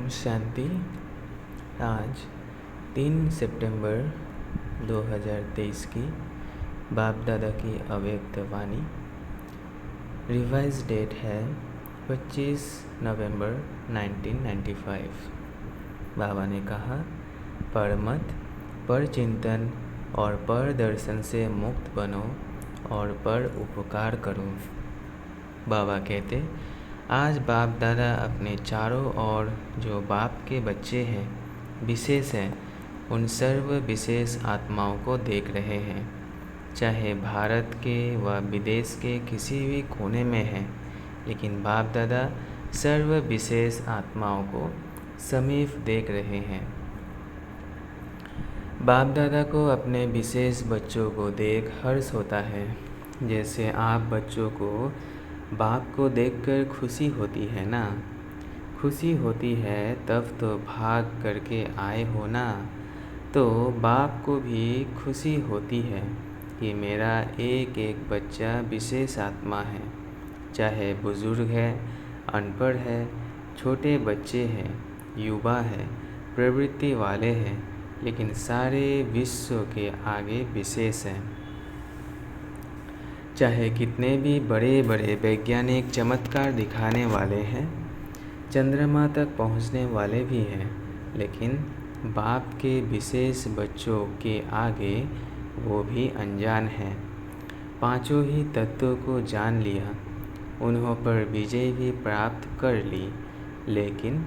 ओम शांति। आज 3 सितंबर 2023 की बाप दादा की अव्यक्त वाणी। रिवाइज डेट है 25 नवंबर 1995। बाबा ने कहा, पर मत, पर चिंतन और पर दर्शन से मुक्त बनो और पर उपकार करो। बाबा कहते, आज बाप दादा अपने चारों ओर जो बाप के बच्चे हैं, विशेष हैं, उन सर्व विशेष आत्माओं को देख रहे हैं, चाहे भारत के व विदेश के किसी भी कोने में हैं, लेकिन बाप दादा सर्व विशेष आत्माओं को समीप देख रहे हैं। बाप दादा को अपने विशेष बच्चों को देख हर्ष होता है। जैसे आप बच्चों को बाप को देखकर खुशी होती है ना, खुशी होती है तब तो भाग करके आए हो ना। तो बाप को भी खुशी होती है कि मेरा एक एक बच्चा विशेष आत्मा है, चाहे बुजुर्ग है, अनपढ़ है, छोटे बच्चे हैं, युवा है, प्रवृत्ति वाले हैं, लेकिन सारे विश्व के आगे विशेष हैं। चाहे कितने भी बड़े बड़े वैज्ञानिक चमत्कार दिखाने वाले हैं, चंद्रमा तक पहुंचने वाले भी हैं, लेकिन बाप के विशेष बच्चों के आगे वो भी अनजान हैं। पांचों ही तत्वों को जान लिया, उन्हों पर विजय भी प्राप्त कर ली, लेकिन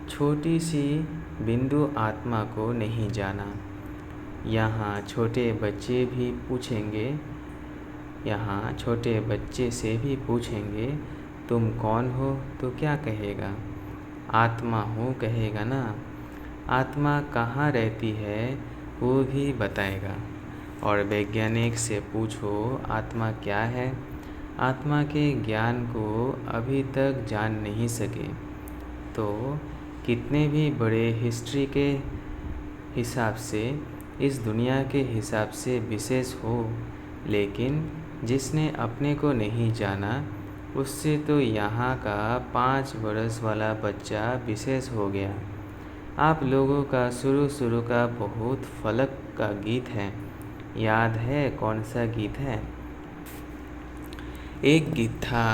छोटी सी बिंदु आत्मा को नहीं जाना। यहाँ छोटे बच्चे भी पूछेंगे, यहाँ छोटे बच्चे से भी पूछेंगे, तुम कौन हो? तो क्या कहेगा? आत्मा हूँ कहेगा ना। आत्मा कहाँ रहती है वो भी बताएगा। और वैज्ञानिक से पूछो आत्मा क्या है, आत्मा के ज्ञान को अभी तक जान नहीं सके। तो कितने भी बड़े हिस्ट्री के हिसाब से, इस दुनिया के हिसाब से विशेष हो, लेकिन जिसने अपने को नहीं जाना, उससे तो यहाँ का 5 वर्ष वाला बच्चा विशेष हो गया। आप लोगों का शुरू का बहुत फलक का गीत है, याद है कौन सा गीत है? एक गीत था,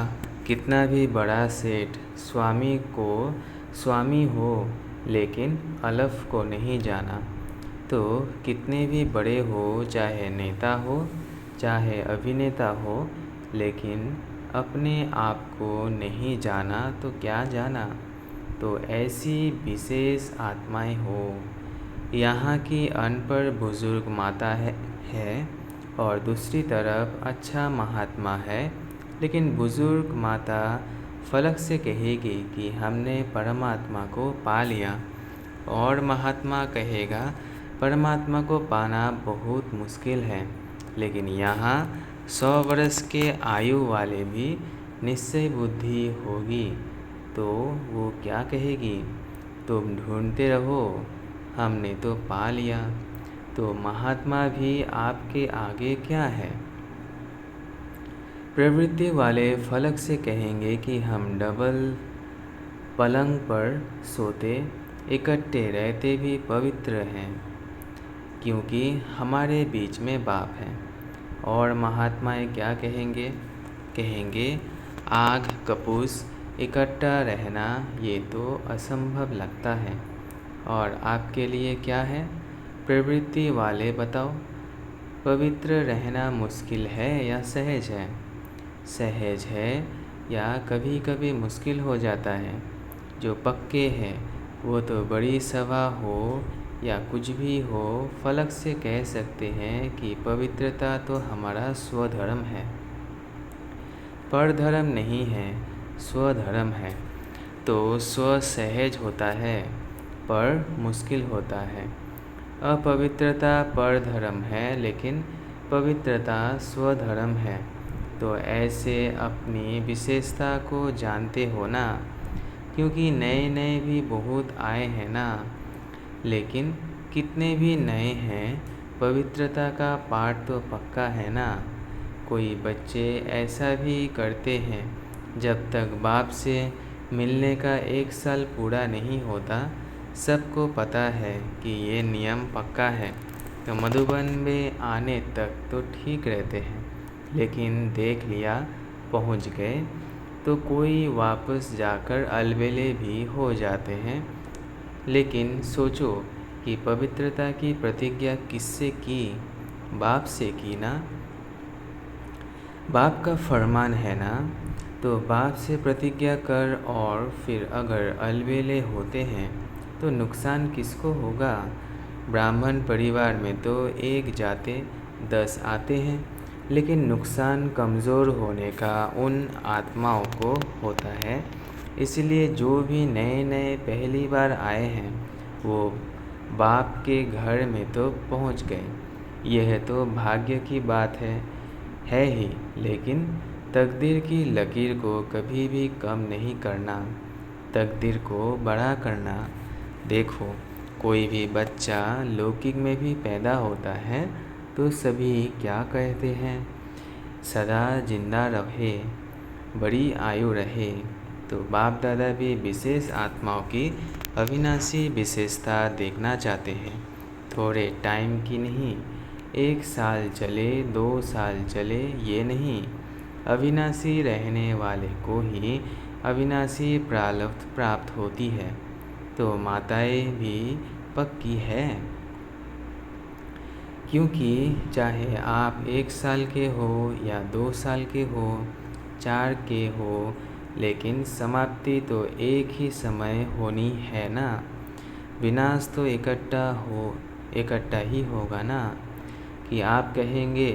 कितना भी बड़ा सेठ स्वामी को स्वामी हो, लेकिन अलफ को नहीं जाना। तो कितने भी बड़े हो, चाहे नेता हो, चाहे अभिनेता हो, लेकिन अपने आप को नहीं जाना तो क्या जाना। तो ऐसी विशेष आत्माएं हो। यहाँ की अनपढ़ बुजुर्ग माता है और दूसरी तरफ अच्छा महात्मा है, लेकिन बुजुर्ग माता फलक से कहेगी कि हमने परमात्मा को पा लिया, और महात्मा कहेगा परमात्मा को पाना बहुत मुश्किल है। लेकिन यहाँ 100 वर्ष के आयु वाले भी निश्चय बुद्धि होगी, तो वो क्या कहेगी? तुम ढूंढते रहो, हमने तो पा लिया। तो महात्मा भी आपके आगे क्या है? प्रवृत्ति वाले फलक से कहेंगे कि हम डबल पलंग पर सोते, इकट्ठे रहते भी पवित्र हैं, क्योंकि हमारे बीच में बाप है। और महात्माएं क्या कहेंगे? कहेंगे आग कपूस इकट्ठा रहना ये तो असंभव लगता है। और आपके लिए क्या है? प्रवृत्ति वाले बताओ, पवित्र रहना मुश्किल है या सहज है? सहज है या कभी कभी मुश्किल हो जाता है? जो पक्के हैं वो तो बड़ी सभा हो या कुछ भी हो, फलक से कह सकते हैं कि पवित्रता तो हमारा स्वधर्म है, परधर्म नहीं है, स्वधर्म है। तो स्व सहज होता है, पर मुश्किल होता है। अपवित्रता परधर्म है, लेकिन पवित्रता स्वधर्म है। तो ऐसे अपनी विशेषता को जानते हो ना, क्योंकि नए नए भी बहुत आए हैं ना। लेकिन कितने भी नए हैं, पवित्रता का पाठ तो पक्का है ना। कोई बच्चे ऐसा भी करते हैं, जब तक बाप से मिलने का 1 साल पूरा नहीं होता। सबको पता है कि ये नियम पक्का है। तो मधुबन में आने तक तो ठीक रहते हैं, लेकिन देख लिया पहुंच गए तो कोई वापस जाकर अलबेले भी हो जाते हैं। लेकिन सोचो कि पवित्रता की प्रतिज्ञा किससे की? बाप से की ना। बाप का फरमान है ना, तो बाप से प्रतिज्ञा कर। और फिर अगर अलबेले होते हैं तो नुकसान किसको होगा? ब्राह्मण परिवार में तो 1 जाते 10 आते हैं, लेकिन नुकसान कमज़ोर होने का उन आत्माओं को होता है। इसलिए जो भी नए नए पहली बार आए हैं वो बाप के घर में तो पहुंच गए। यह तो भाग्य की बात है ही, लेकिन तकदीर की लकीर को कभी भी कम नहीं करना, तकदीर को बड़ा करना। देखो, कोई भी बच्चा लौकिक में भी पैदा होता है तो सभी क्या कहते हैं? सदा जिंदा रहे, बड़ी आयु रहे। तो बाप दादा भी विशेष आत्माओं की अविनाशी विशेषता देखना चाहते हैं। थोड़े टाइम की नहीं, 1 साल चले 2 साल चले ये नहीं, अविनाशी रहने वाले को ही अविनाशी प्राप्त होती है। तो माताएं भी पक्की है, क्योंकि चाहे आप 1 साल के हो या 2 साल के हो, 4 के हो, लेकिन समाप्ति तो एक ही समय होनी है ना। विनाश तो इकट्ठा ही होगा ना। कि आप कहेंगे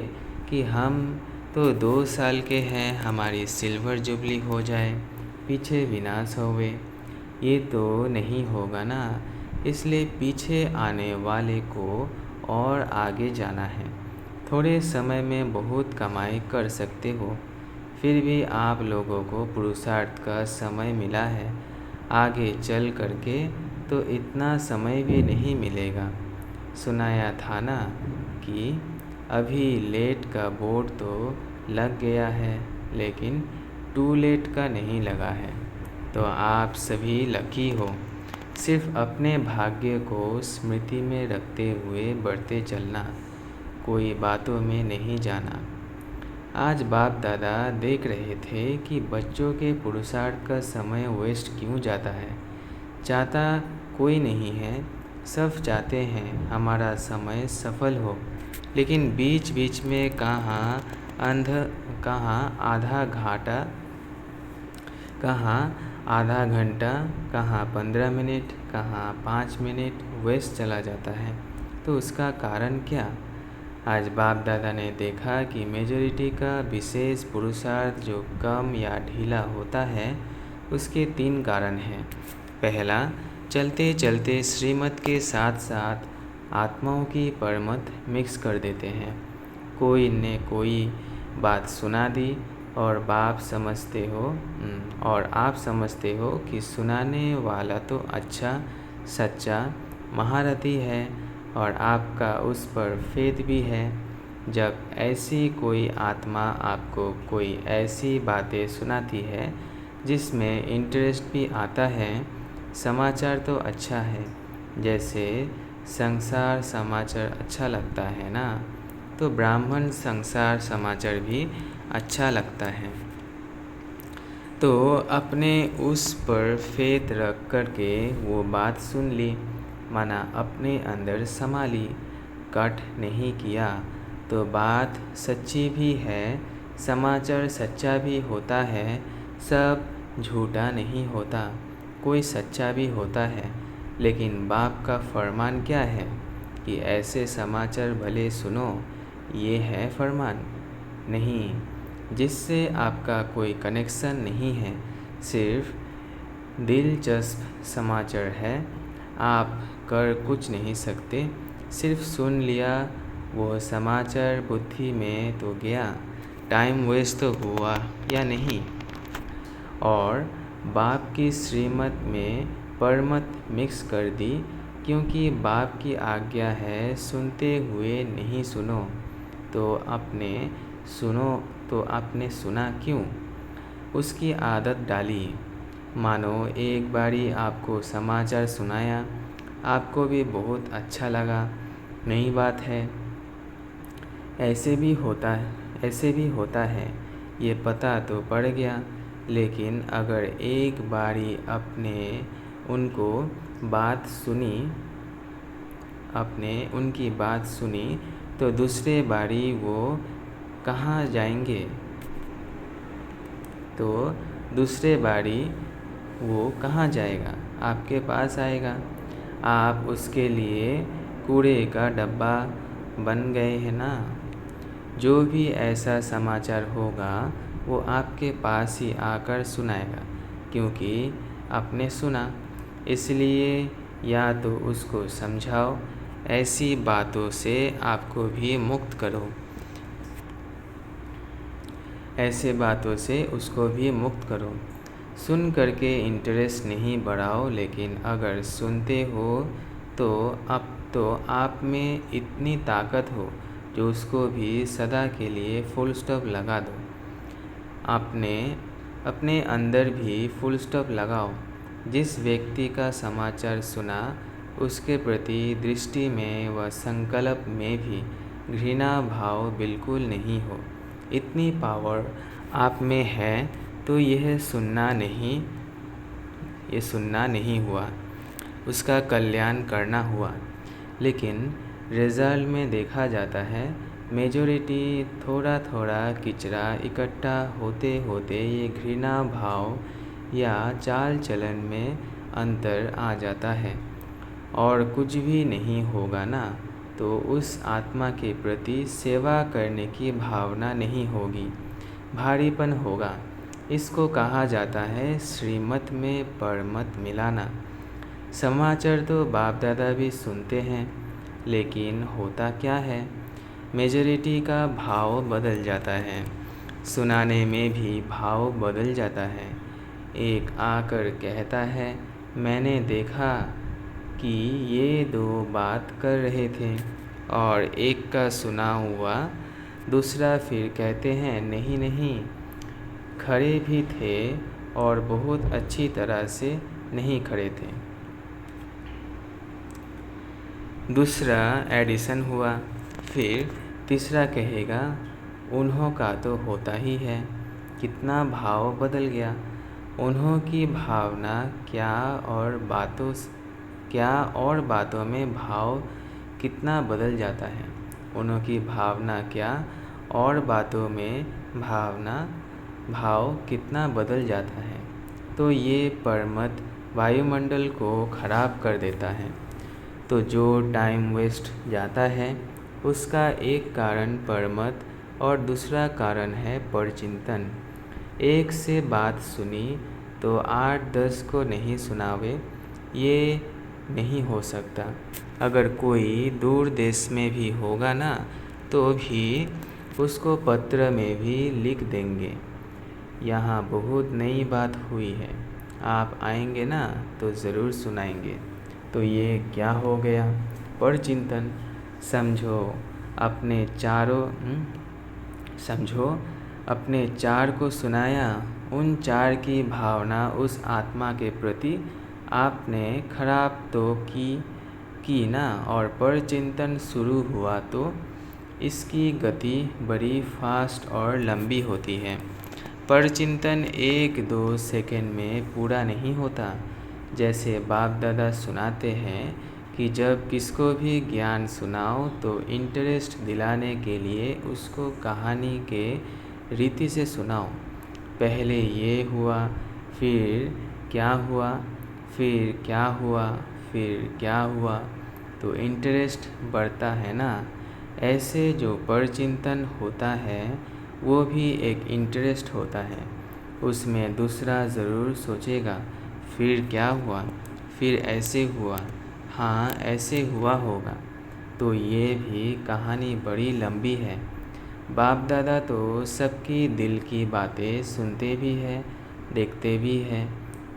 कि हम तो 2 साल के हैं, हमारी सिल्वर जुबली हो जाए, पीछे विनाश होवे। ये तो नहीं होगा ना। इसलिए पीछे आने वाले को और आगे जाना है। थोड़े समय में बहुत कमाई कर सकते हो, फिर भी आप लोगों को पुरुषार्थ का समय मिला है। आगे चल करके तो इतना समय भी नहीं मिलेगा। सुनाया था ना कि अभी लेट का बोर्ड तो लग गया है, लेकिन टू लेट का नहीं लगा है। तो आप सभी लकी हो। सिर्फ अपने भाग्य को स्मृति में रखते हुए बढ़ते चलना, कोई बातों में नहीं जाना। आज बाप दादा देख रहे थे कि बच्चों के पुरुषार्थ का समय वेस्ट क्यों जाता है। चाहता कोई नहीं है, सब चाहते हैं हमारा समय सफल हो, लेकिन बीच बीच में कहाँ आधा घंटा, कहाँ 15 मिनट, कहाँ 5 मिनट वेस्ट चला जाता है। तो उसका कारण क्या? आज बाप दादा ने देखा कि मेजॉरिटी का विशेष पुरुषार्थ जो कम या ढीला होता है, उसके 3 कारण हैं। पहला, चलते चलते श्रीमत के साथ साथ आत्माओं की परमत मिक्स कर देते हैं। कोई ने कोई बात सुना दी और आप समझते हो कि सुनाने वाला तो अच्छा सच्चा महारथी है और आपका उस पर फेथ भी है। जब ऐसी कोई आत्मा आपको कोई ऐसी बातें सुनाती है जिसमें इंटरेस्ट भी आता है, समाचार तो अच्छा है, जैसे संसार समाचार अच्छा लगता है ना, तो ब्राह्मण संसार समाचार भी अच्छा लगता है। तो अपने उस पर फेथ रख करके वो बात सुन ली, माना अपने अंदर समा ली, कट नहीं किया। तो बात सच्ची भी है, समाचार सच्चा भी होता है, सब झूठा नहीं होता, कोई सच्चा भी होता है। लेकिन बाप का फरमान क्या है कि ऐसे समाचार भले सुनो, ये है फरमान नहीं, जिससे आपका कोई कनेक्शन नहीं है, सिर्फ दिलचस्प समाचार है। आप कर कुछ नहीं सकते, सिर्फ सुन लिया, वो समाचार बुद्धि में तो गया, टाइम वेस्ट तो हुआ या नहीं। और बाप की श्रीमत में परमत मिक्स कर दी, क्योंकि बाप की आज्ञा है सुनते हुए नहीं सुनो। तो आपने सुना क्यों? उसकी आदत डाली, मानो एक बारी आपको समाचार सुनाया, आपको भी बहुत अच्छा लगा। नई बात है, ऐसे भी होता है, ये पता तो पड़ गया। लेकिन अगर एक बारी आपने उनकी बात सुनी तो दूसरे बारी वो कहाँ जाएंगे? तो दूसरे बारी वो कहाँ जाएगा? आपके पास आएगा। आप उसके लिए कूड़े का डब्बा बन गए हैं ना। जो भी ऐसा समाचार होगा वो आपके पास ही आकर सुनाएगा, क्योंकि आपने सुना। इसलिए या तो उसको समझाओ, ऐसी बातों से आपको भी मुक्त करो, ऐसे बातों से उसको भी मुक्त करो। सुन करके इंटरेस्ट नहीं बढ़ाओ, लेकिन अगर सुनते हो तो आप में इतनी ताकत हो जो उसको भी सदा के लिए फुल स्टॉप लगा दो। अपने अंदर भी फुल स्टॉप लगाओ। जिस व्यक्ति का समाचार सुना, उसके प्रति दृष्टि में व संकल्प में भी घृणा भाव बिल्कुल नहीं हो। इतनी पावर आप में है तो यह सुनना नहीं हुआ, उसका कल्याण करना हुआ। लेकिन रिजल्ट में देखा जाता है, मेजॉरिटी थोड़ा थोड़ा किचरा इकट्ठा होते होते ये घृणा भाव या चाल चलन में अंतर आ जाता है। और कुछ भी नहीं होगा ना, तो उस आत्मा के प्रति सेवा करने की भावना नहीं होगी, भारीपन होगा। इसको कहा जाता है श्रीमत में परमत मिलाना। समाचार तो बाप दादा भी सुनते हैं, लेकिन होता क्या है, मेजॉरिटी का भाव बदल जाता है, सुनाने में भी भाव बदल जाता है। एक आकर कहता है, मैंने देखा कि ये दो बात कर रहे थे, और एक का सुना हुआ दूसरा फिर कहते हैं नहीं, खड़े भी थे और बहुत अच्छी तरह से नहीं खड़े थे। दूसरा एडिशन हुआ, फिर तीसरा कहेगा उन्हों का तो होता ही है। कितना भाव बदल गया। उन्हों की भावना क्या और बातों में भाव कितना बदल जाता है। उन्हों की भावना क्या और बातों में भाव कितना बदल जाता है। तो ये परमत वायुमंडल को खराब कर देता है। तो जो टाइम वेस्ट जाता है, उसका एक कारण परमत और दूसरा कारण है परचिंतन। एक से बात सुनी तो 8-10 को नहीं सुनावे, ये नहीं हो सकता। अगर कोई दूर देश में भी होगा ना, तो भी उसको पत्र में भी लिख देंगे, यहाँ बहुत नई बात हुई है, आप आएंगे ना तो ज़रूर सुनाएंगे। तो ये क्या हो गया? परचिंतन। समझो अपने चार को सुनाया, उन चार की भावना उस आत्मा के प्रति आपने खराब तो की ना, और परचिंतन शुरू हुआ तो इसकी गति बड़ी फास्ट और लंबी होती है। परचिंतन 1-2 सेकंड में पूरा नहीं होता। जैसे बाप दादा सुनाते हैं कि जब किसको भी ज्ञान सुनाओ तो इंटरेस्ट दिलाने के लिए उसको कहानी के रीति से सुनाओ। पहले ये हुआ, फिर क्या हुआ, फिर क्या हुआ, फिर क्या हुआ, तो इंटरेस्ट बढ़ता है ना। ऐसे जो परचिंतन होता है वो भी एक इंटरेस्ट होता है। उसमें दूसरा ज़रूर सोचेगा, फिर क्या हुआ, फिर ऐसे हुआ, हाँ ऐसे हुआ होगा। तो ये भी कहानी बड़ी लंबी है। बाप दादा तो सबकी दिल की बातें सुनते भी हैं, देखते भी हैं।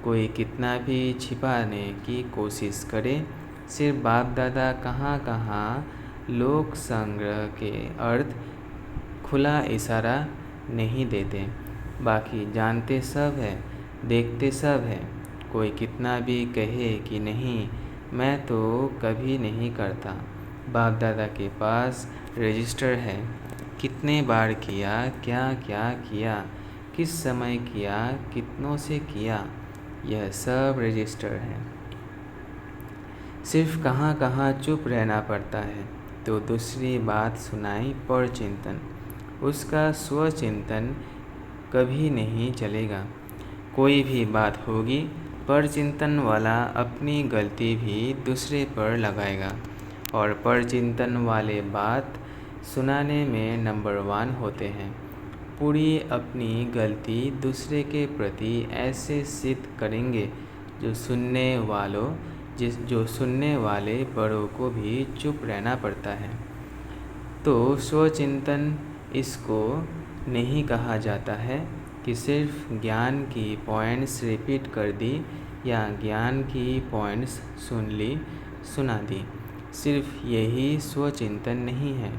कोई कितना भी छिपाने की कोशिश करे, सिर्फ बाप दादा कहाँ कहाँ लोक संग्रह के अर्थ खुला इशारा नहीं देते, बाकी जानते सब है। देखते सब है। कोई कितना भी कहे कि नहीं, मैं तो कभी नहीं करता। बाप दादा के पास रजिस्टर है, कितने बार किया, क्या क्या किया, किस समय किया, कितनों से किया, यह सब रजिस्टर है। सिर्फ कहाँ कहाँ चुप रहना पड़ता है तो दूसरी बात सुनाई पर चिंतन। उसका स्वचिंतन कभी नहीं चलेगा। कोई भी बात होगी, पर चिंतन वाला अपनी गलती भी दूसरे पर लगाएगा और पर चिंतन वाले बात सुनाने में नंबर 1 होते हैं। पूरी अपनी गलती दूसरे के प्रति ऐसे सिद्ध करेंगे जो सुनने वाले बड़ों को भी चुप रहना पड़ता है। तो स्वचिंतन इसको नहीं कहा जाता है कि सिर्फ ज्ञान की पॉइंट्स रिपीट कर दी या ज्ञान की पॉइंट्स सुना दी। सिर्फ यही स्वचिंतन नहीं है,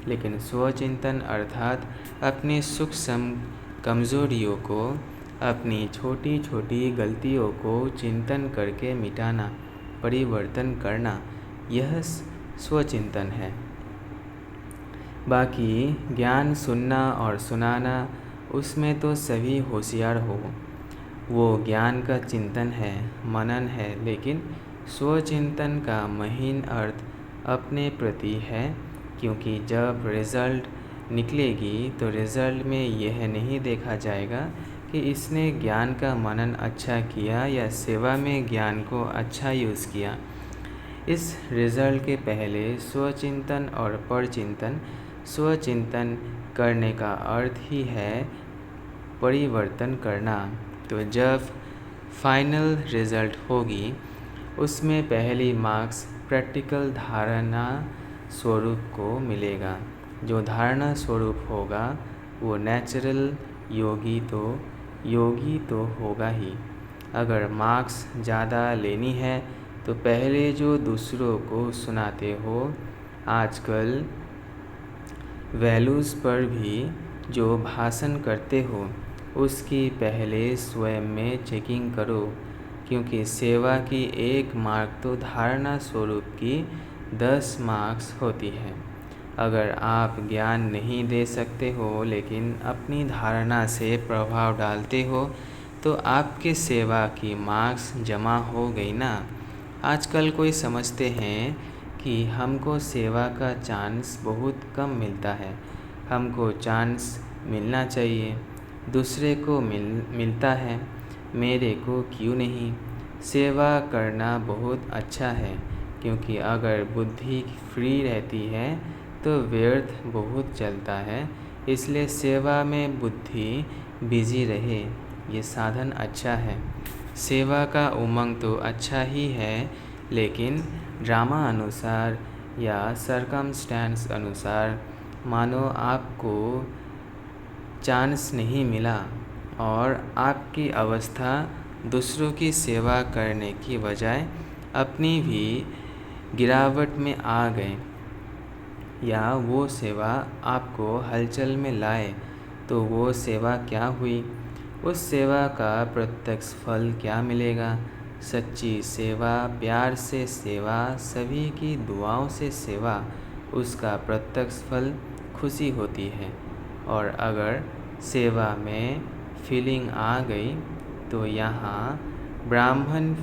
लेकिन स्वचिंतन अर्थात अपने सूक्ष्म कमज़ोरियों को, अपनी छोटी छोटी गलतियों को चिंतन करके मिटाना, परिवर्तन करना, यह स्वचिंतन है। बाकी ज्ञान सुनना और सुनाना, उसमें तो सभी होशियार हो, वो ज्ञान का चिंतन है, मनन है। लेकिन स्वचिंतन का महीन अर्थ अपने प्रति है, क्योंकि जब रिज़ल्ट निकलेगी तो रिज़ल्ट में यह नहीं देखा जाएगा कि इसने ज्ञान का मनन अच्छा किया या सेवा में ज्ञान को अच्छा यूज़ किया। इस रिज़ल्ट के पहले स्वचिंतन और परचिंतन। स्वचिंतन करने का अर्थ ही है परिवर्तन करना। तो जब फाइनल रिज़ल्ट होगी, उसमें पहली मार्क्स प्रैक्टिकल धारणा स्वरूप को मिलेगा। जो धारणा स्वरूप होगा वो नेचुरल योगी तो होगा ही। अगर मार्क्स ज़्यादा लेनी है तो पहले जो दूसरों को सुनाते हो, आजकल वैल्यूज़ पर भी जो भाषण करते हो, उसकी पहले स्वयं में चेकिंग करो, क्योंकि सेवा की 1 मार्क तो धारणा स्वरूप की 10 मार्क्स होती है। अगर आप ज्ञान नहीं दे सकते हो लेकिन अपनी धारणा से प्रभाव डालते हो, तो आपके सेवा की मार्क्स जमा हो गई ना। आजकल कोई समझते हैं कि हमको सेवा का चांस बहुत कम मिलता है, हमको चांस मिलना चाहिए, दूसरे को मिलता है, मेरे को क्यों नहीं। सेवा करना बहुत अच्छा है, क्योंकि अगर बुद्धि फ्री रहती है तो व्यर्थ बहुत चलता है। इसलिए सेवा में बुद्धि बिजी रहे, ये साधन अच्छा है। सेवा का उमंग तो अच्छा ही है, लेकिन ड्रामा अनुसार या सरकमस्टेंस अनुसार, मानो आपको चांस नहीं मिला और आपकी अवस्था दूसरों की सेवा करने की बजाय अपनी भी गिरावट में आ गए, या वो सेवा आपको हलचल में लाए, तो वो सेवा क्या हुई? उस सेवा का प्रत्यक्ष फल क्या मिलेगा? सच्ची सेवा, प्यार से सेवा, सभी की दुआओं से सेवा, उसका प्रत्यक्ष फल खुशी होती है। और अगर सेवा में फीलिंग आ गई तो यहाँ ब्राह्मण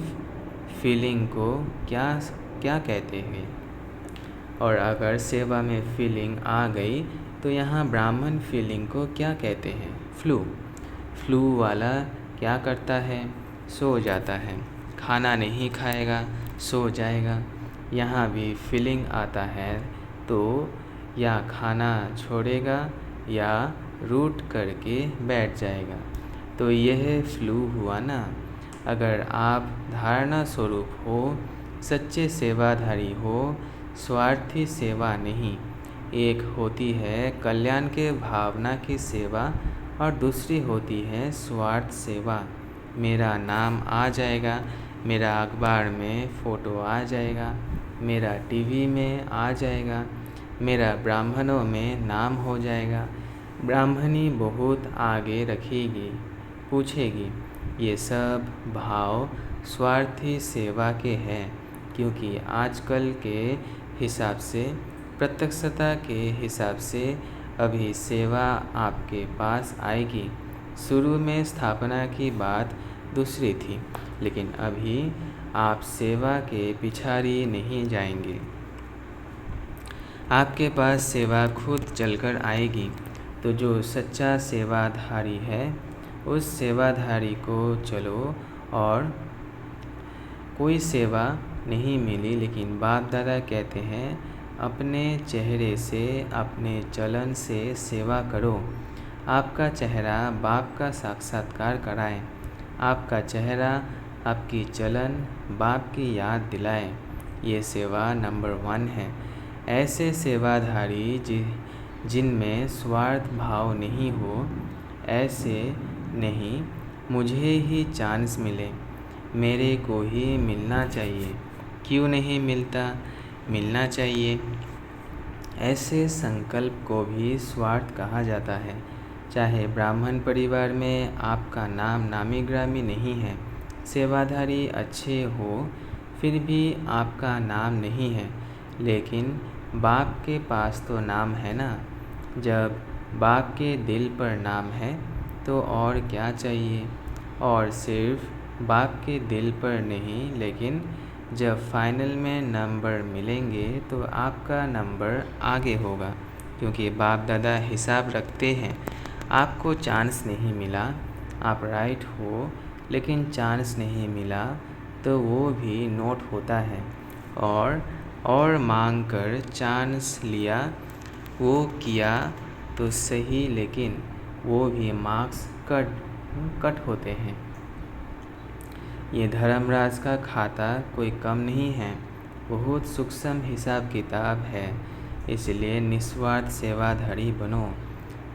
फीलिंग को क्या कहते हैं? और अगर सेवा में फीलिंग आ गई तो यहाँ ब्राह्मण फीलिंग को क्या कहते हैं? फ्लू वाला क्या करता है? सो जाता है, खाना नहीं खाएगा, सो जाएगा। यहाँ भी फीलिंग आता है तो या खाना छोड़ेगा या रूट करके बैठ जाएगा। तो यह फ्लू हुआ ना। अगर आप धारणा स्वरूप हो, सच्चे सेवाधारी हो, स्वार्थी सेवा नहीं। एक होती है कल्याण के भावना की सेवा और दूसरी होती है स्वार्थ सेवा। मेरा नाम आ जाएगा, मेरा अखबार में फ़ोटो आ जाएगा, मेरा टीवी में आ जाएगा, मेरा ब्राह्मणों में नाम हो जाएगा। ब्राह्मणी बहुत आगे रखेगी, पूछेगी ये सब भाव स्वार्थी सेवा के हैं, क्योंकि आजकल के हिसाब से, प्रत्यक्षता के हिसाब से अभी सेवा आपके पास आएगी। शुरू में स्थापना की बात दूसरी थी, लेकिन अभी आप सेवा के पिछाड़ी नहीं जाएंगे। आपके पास सेवा खुद चलकर आएगी। तो जो सच्चा सेवाधारी है, उस सेवाधारी को चलो। और कोई सेवा नहीं मिली, लेकिन बाप दादा कहते हैं अपने चेहरे से, अपने चलन से सेवा करो। आपका चेहरा बाप का साक्षात्कार कराए। आपका चेहरा, आपकी चलन बाप की याद दिलाए। ये सेवा नंबर 1 है। ऐसे सेवाधारी जिनमें स्वार्थ भाव नहीं हो, ऐसे नहीं मुझे ही चांस मिले, मेरे को ही मिलना चाहिए। क्यों नहीं मिलता? मिलना चाहिए। ऐसे संकल्प को भी स्वार्थ कहा जाता है। चाहे ब्राह्मण परिवार में आपका नाम नामी ग्रामी नहीं है, सेवाधारी अच्छे हो, फिर भी आपका नाम नहीं है, लेकिन बाप के पास तो नाम है ना। जब बाप के दिल पर नाम है तो और क्या चाहिए। और सिर्फ बाप के दिल पर नहीं, लेकिन जब फाइनल में नंबर मिलेंगे तो आपका नंबर आगे होगा, क्योंकि बाप दादा हिसाब रखते हैं। आपको चांस नहीं मिला, आप राइट हो, लेकिन चांस नहीं मिला तो वो भी नोट होता है। और मांग कर चांस लिया, वो किया तो सही, लेकिन वो भी मार्क्स कट होते हैं। ये धर्मराज का खाता कोई कम नहीं है, बहुत सूक्ष्म हिसाब किताब है। इसलिए निस्वार्थ सेवाधारी बनो।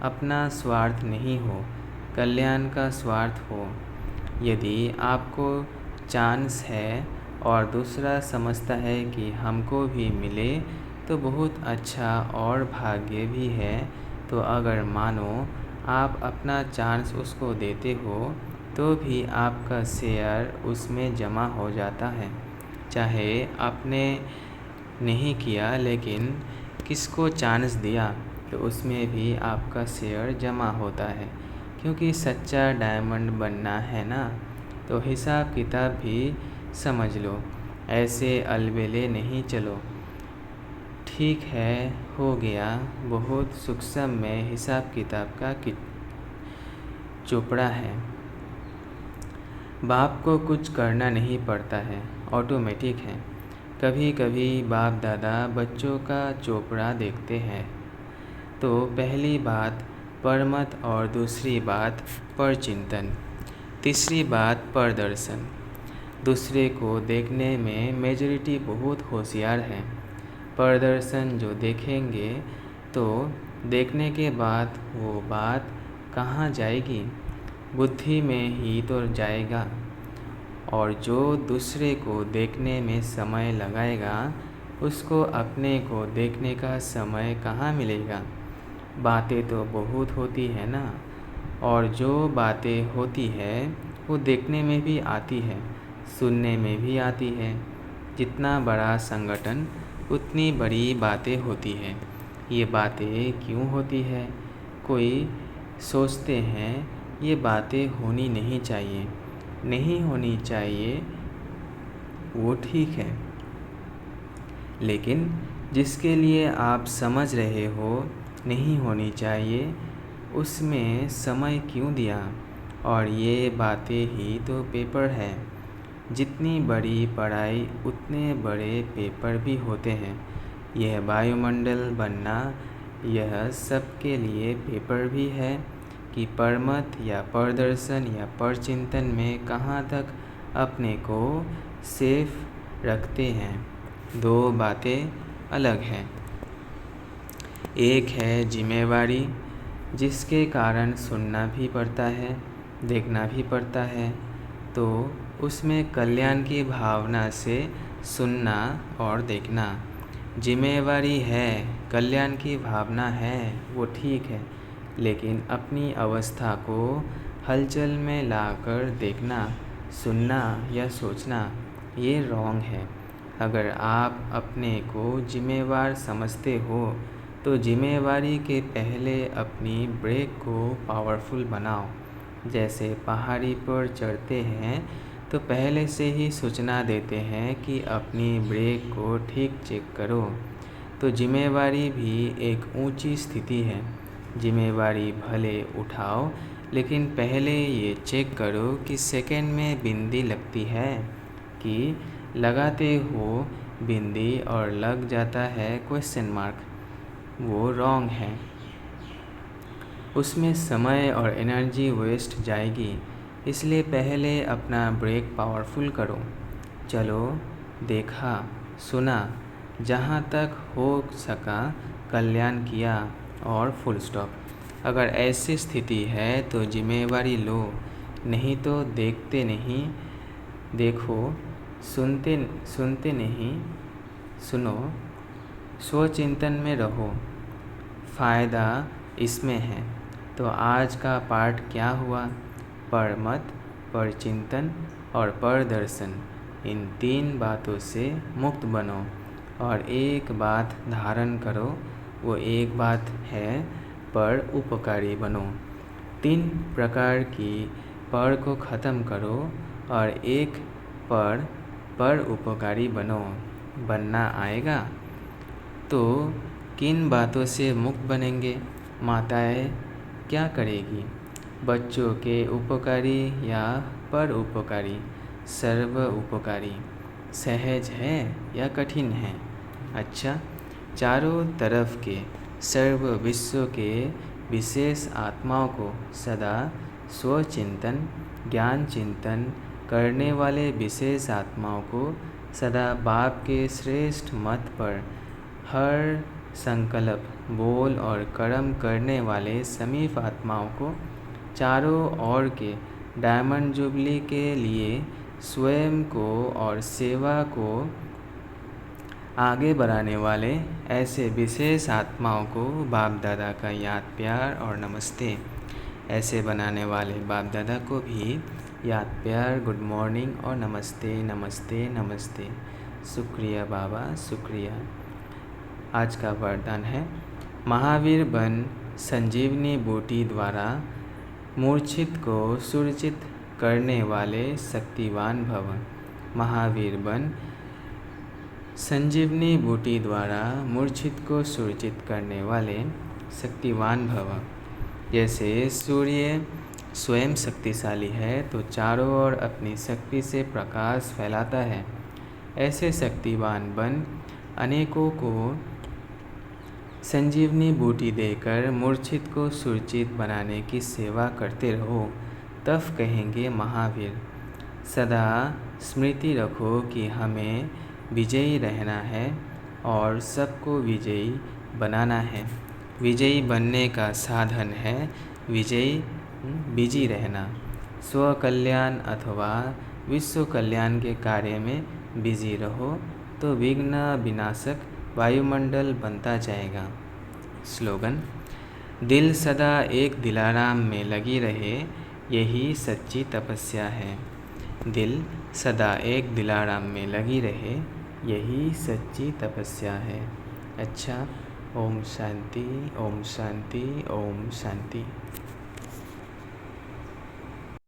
अपना स्वार्थ नहीं हो, कल्याण का स्वार्थ हो। यदि आपको चांस है और दूसरा समझता है कि हमको भी मिले तो बहुत अच्छा और भाग्य भी है, तो अगर मानो आप अपना चांस उसको देते हो तो भी आपका शेयर उसमें जमा हो जाता है। चाहे आपने नहीं किया, लेकिन किसको चांस दिया तो उसमें भी आपका शेयर जमा होता है, क्योंकि सच्चा डायमंड बनना है ना। तो हिसाब किताब भी समझ लो, ऐसे अलबेले नहीं चलो। ठीक है, हो गया। बहुत सूक्ष्म में हिसाब किताब का चोपड़ा है। बाप को कुछ करना नहीं पड़ता है, ऑटोमेटिक है। कभी कभी बाप दादा बच्चों का चोपड़ा देखते हैं तो पहली बात परमत, और दूसरी बात परचिंतन, तीसरी बात परदर्शन। दूसरे को देखने में मेजॉरिटी बहुत होशियार है। परदर्शन जो देखेंगे तो देखने के बाद वो बात कहाँ जाएगी? बुद्धि में ही तो जाएगा। और जो दूसरे को देखने में समय लगाएगा, उसको अपने को देखने का समय कहाँ मिलेगा? बातें तो बहुत होती है ना, और जो बातें होती है वो देखने में भी आती है, सुनने में भी आती है। जितना बड़ा संगठन उतनी बड़ी बातें होती है। ये बातें क्यों होती है? कोई सोचते हैं ये बातें होनी नहीं चाहिए, नहीं होनी चाहिए, वो ठीक है, लेकिन जिसके लिए आप समझ रहे हो नहीं होनी चाहिए, उसमें समय क्यों दिया? और ये बातें ही तो पेपर है। जितनी बड़ी पढ़ाई उतने बड़े पेपर भी होते हैं। यह वायुमंडल बनना, यह सबके लिए पेपर भी है कि परमत या परदर्शन या परचिंतन में कहाँ तक अपने को सेफ रखते हैं। दो बातें अलग हैं। एक है जिम्मेवारी, जिसके कारण सुनना भी पड़ता है, देखना भी पड़ता है, तो उसमें कल्याण की भावना से सुनना और देखना। जिम्मेवारी है, कल्याण की भावना है, वो ठीक है, लेकिन अपनी अवस्था को हलचल में लाकर देखना, सुनना या सोचना ये रॉन्ग है। अगर आप अपने को जिम्मेवार समझते हो तो जिम्मेवारी के पहले अपनी ब्रेक को पावरफुल बनाओ। जैसे पहाड़ी पर चढ़ते हैं तो पहले से ही सूचना देते हैं कि अपनी ब्रेक को ठीक चेक करो। तो जिम्मेवारी भी एक ऊंची स्थिति है। जिम्मेवारी भले उठाओ, लेकिन पहले ये चेक करो कि सेकंड में बिंदी लगती है कि लगाते हो बिंदी और लग जाता है क्वेश्चन मार्क, वो रॉन्ग है। उसमें समय और एनर्जी वेस्ट जाएगी। इसलिए पहले अपना ब्रेक पावरफुल करो। चलो, देखा, सुना, जहाँ तक हो सका कल्याण किया और फुल स्टॉप। अगर ऐसी स्थिति है तो जिम्मेवारी लो, नहीं तो देखते नहीं, देखो, सुनते नहीं, सुनो, स्वचिंतन में रहो। फ़ायदा इसमें है। तो आज का पाठ क्या हुआ? परमत, परचिंतन और परदर्शन, इन 3 बातों से मुक्त बनो और एक बात धारण करो। वो एक बात है पर उपकारी बनो। 3 प्रकार की पर को ख़त्म करो और एक पर उपकारी बनो। बनना आएगा तो किन बातों से मुक्त बनेंगे? माताएं क्या करेगी? बच्चों के उपकारी या पर उपकारी? सर्व उपकारी। सहज है या कठिन है? अच्छा, चारों तरफ के सर्व विश्व के विशेष आत्माओं को सदा स्वचिंतन, ज्ञान चिंतन करने वाले विशेष आत्माओं को सदा बाप के श्रेष्ठ मत पर हर संकल्प, बोल और कर्म करने वाले समीप आत्माओं को चारों ओर के डायमंड जुबली के लिए स्वयं को और सेवा को आगे बढ़ाने वाले ऐसे विशेष आत्माओं को बाप दादा का याद, प्यार और नमस्ते। ऐसे बनाने वाले बाप दादा को भी याद, प्यार, गुड मॉर्निंग और नमस्ते नमस्ते नमस्ते। शुक्रिया बाबा, शुक्रिया। आज का वरदान है, महावीर बन संजीवनी बूटी द्वारा मूर्छित को सुरचित करने वाले शक्तिवान भव। महावीर बन संजीवनी बूटी द्वारा मूर्छित को सुरचित करने वाले शक्तिवान भव। जैसे सूर्य स्वयं शक्तिशाली है तो चारों ओर अपनी शक्ति से प्रकाश फैलाता है, ऐसे शक्तिवान बन अनेकों को संजीवनी बूटी देकर मूर्छित को सुरचित बनाने की सेवा करते रहो, तब कहेंगे महावीर। सदा स्मृति रखो कि हमें विजयी रहना है और सबको विजयी बनाना है। विजयी बनने का साधन है बिजी रहना। स्व कल्याण अथवा विश्व कल्याण के कार्य में बिजी रहो तो विघ्न विनाशक वायुमंडल बनता जाएगा। स्लोगन, दिल सदा एक दिलाराम में लगी रहे, यही सच्ची तपस्या है। दिल सदा एक दिलाराम में लगी रहे, यही सच्ची तपस्या है। अच्छा, ओम शांति, ओम शांति, ओम शांति।